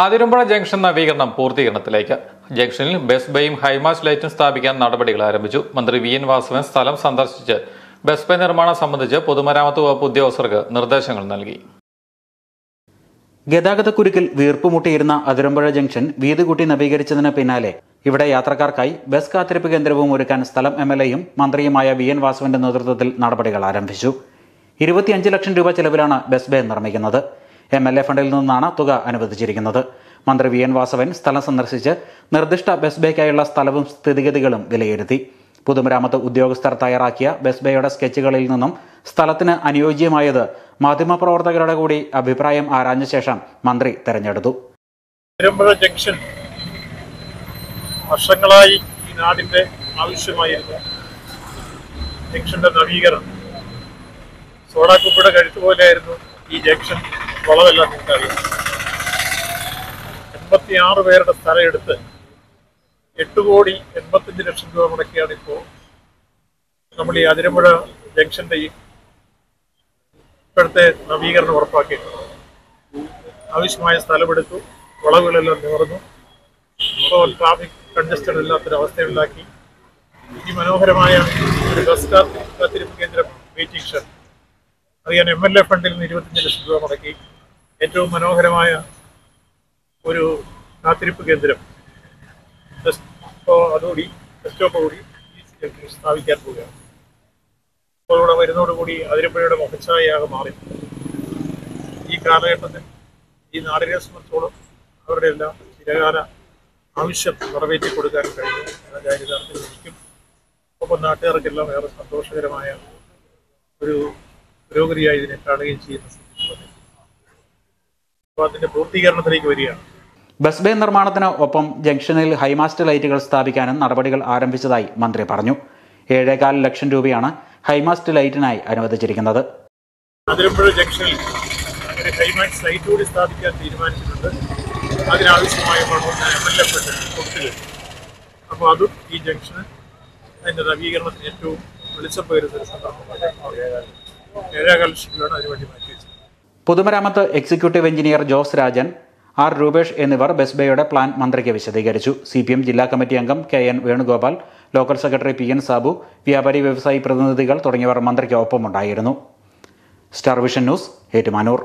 Athirampuzha junction നവീകരണം പൂർത്തീകരണത്തിലേക്ക്. ജംഗ്ഷനിൽ bus ബേയും high mast ലൈറ്റും സ്ഥാപിക്കാൻ നടപടികൾ ആരംഭിച്ചു. മന്ത്രി വി.എൻ. വാസവൻ സ്ഥലം സന്ദർശിച്ച് ബസ് ബേ നിർമ്മാണം സംബന്ധിച്ച് പൊതുമരാമത്ത് വകുപ്പ് ഉദ്യോഗസ്ഥർക്ക് നിർദ്ദേശങ്ങൾ നൽകി. ഗതാഗതക്കുരുക്കിൽ വീർപ്പുമുട്ടിയിരുന്ന അതിരമ്പുഴ ജംഗ്ഷൻ വീതി കൂട്ടി നവീകരിച്ചതിന് പിന്നാലെ ഇവിടെ യാത്രക്കാർക്കായി ബസ് കാത്തിരിപ്പ് കേന്ദ്രവും ഒരുക്കാൻ സ്ഥലം എം.എൽ.എയും മന്ത്രിയുമായ വി.എൻ. വാസവന്റെ നേതൃത്വത്തിൽ നടപടികൾ ആരംഭിച്ചു. 25 ലക്ഷം രൂപ ചെലവിലാണ് ബസ് ബേ നിർമ്മിക്കുന്നത്. എം.എൽ.എ ഫണ്ടിൽ നിന്നാണ് തുക അനുവദിച്ചിരിക്കുന്നത്. മന്ത്രി വി.എൻ. വാസവൻ സ്ഥലം സന്ദർശിച്ച് നിർദ്ദിഷ്ട ബസ് ബേക്കായുള്ള സ്ഥലവും സ്ഥിതിഗതികളും വിലയിരുത്തി. പൊതുമരാമത്ത് ഉദ്യോഗസ്ഥർ തയ്യാറാക്കിയ ബസ് ബേയുടെ സ്കെച്ചുകളിൽ നിന്നും സ്ഥലത്തിന് അനുയോജ്യമായത് മാധ്യമപ്രവർത്തകരുടെ കൂടി അഭിപ്രായം ആരാഞ്ഞ ശേഷം മന്ത്രി തെരഞ്ഞെടുത്തു. അതിരമ്പുഴ ജംഗ്ഷൻ വർഷങ്ങളായി ഈ നാടിന്റെ ആവശ്യമായിരുന്നു. ജംഗ്ഷന്റെ നവീകരണം സോഡാക്കുപ്പിയുടെ കഴുത്ത് പോലെയായിരുന്നു ഈ ജംഗ്ഷൻ. വളവെല്ലാം നിങ്ങൾക്കറിയാം. 86 പേരുടെ സ്ഥലം എടുത്ത് 8,85 ലക്ഷം രൂപ മുടക്കിയാണ് ഇപ്പോൾ നമ്മൾ ഈ അതിരമ്പുഴ ജംഗ്ഷന്റെ ഇപ്പോഴത്തെ നവീകരണം ഉറപ്പാക്കിയിട്ടുണ്ട്. ആവശ്യമായ സ്ഥലമെടുത്തു, വളവുകളെല്ലാം നിവർന്നു, ഇപ്പോൾ ട്രാഫിക് കൺജസ്റ്റഡ് ഇല്ലാത്തൊരവസ്ഥയുണ്ടാക്കി. ഈ മനോഹരമായ ഒരു ബസ് കാത്തിരിപ്പ് കേന്ദ്രം വെയിറ്റിംഗ് ഷെഡ് അറിയാൻ എം.എൽ.എ ഫണ്ടിൽ നിന്ന് 25 ലക്ഷം രൂപ മുടക്കി ഏറ്റവും മനോഹരമായ ഒരു കാത്തിരിപ്പ് കേന്ദ്രം അതോടി ബസ് സ്റ്റോപ്പോടുകൂടി സ്ഥാപിക്കാൻ പോവുകയാണ്. അപ്പോൾ ഇവിടെ വരുന്നതോടുകൂടി അതിരമ്പുഴയുടെ മുഖച്ഛായയാകെ മാറി. ഈ കാലഘട്ടത്തിൽ ഈ നാടിനെ സംബന്ധിച്ചോളം അവരുടെ എല്ലാം ചിരകാല ആവശ്യം നിറവേറ്റി കൊടുക്കാൻ കഴിഞ്ഞു എന്ന കാര്യത്തിൽ എനിക്കും ഒപ്പം നാട്ടുകാർക്കെല്ലാം വേറെ സന്തോഷകരമായ ഒരു പുരോഗതിയായി ഇതിനെ കാണുകയും ചെയ്യുന്ന സ്ഥിതി. അപ്പോൾ അതിന്റെ പൂർത്തീകരണത്തിലേക്ക് വരികയാണ്. ബസ് ബേ നിർമ്മാണത്തിന് ഒപ്പം ജംഗ്ഷനിൽ ഹൈമാസ്റ്റ് ലൈറ്റുകൾ സ്ഥാപിക്കാനും നടപടികൾ ആരംഭിച്ചതായി മന്ത്രി പറഞ്ഞു. 7.25 ലക്ഷം രൂപയാണ് ഹൈമാസ്റ്റ് ലൈറ്റിനായി അനുവദിച്ചിരിക്കുന്നത്. അതിരമ്പുഴ ജംഗ്ഷനിൽ ഒരു ഹൈമാസ്റ്റ് ലൈറ്റ് കൂടി സ്ഥാപിക്കാൻ തീരുമാനിച്ചിട്ടുണ്ട്. അതിനാവശ്യമായ പണം എം.എൽ.എ ഫണ്ട് കൊടുത്തില്ല. അപ്പോൾ അതും ഈ ജംഗ്ഷന് അതിന്റെ നവീകരണത്തിന് ഏറ്റവും വെളിച്ചം പകരുന്ന ഒരു സന്ദർഭമാണ്. 7.25 ലക്ഷം രൂപയാണ് അതിനുവേണ്ടി മാറ്റിവെച്ചത്. പൊതുമരാമത്ത് executive engineer Jose Rajan, R Rupesh എന്നിവർ ബസ് ബേയുടെ പ്ലാൻ മന്ത്രിക്ക് വിശദീകരിച്ചു. CPM ജില്ലാ കമ്മിറ്റി അംഗം KN Venugopal, local secretary PN Sabu, വ്യാപാരി വ്യവസായി പ്രതിനിധികൾ തുടങ്ങിയവർ മന്ത്രിക്ക് ഒപ്പമുണ്ടായിരുന്നു. Star Vision news, Ettumanoor.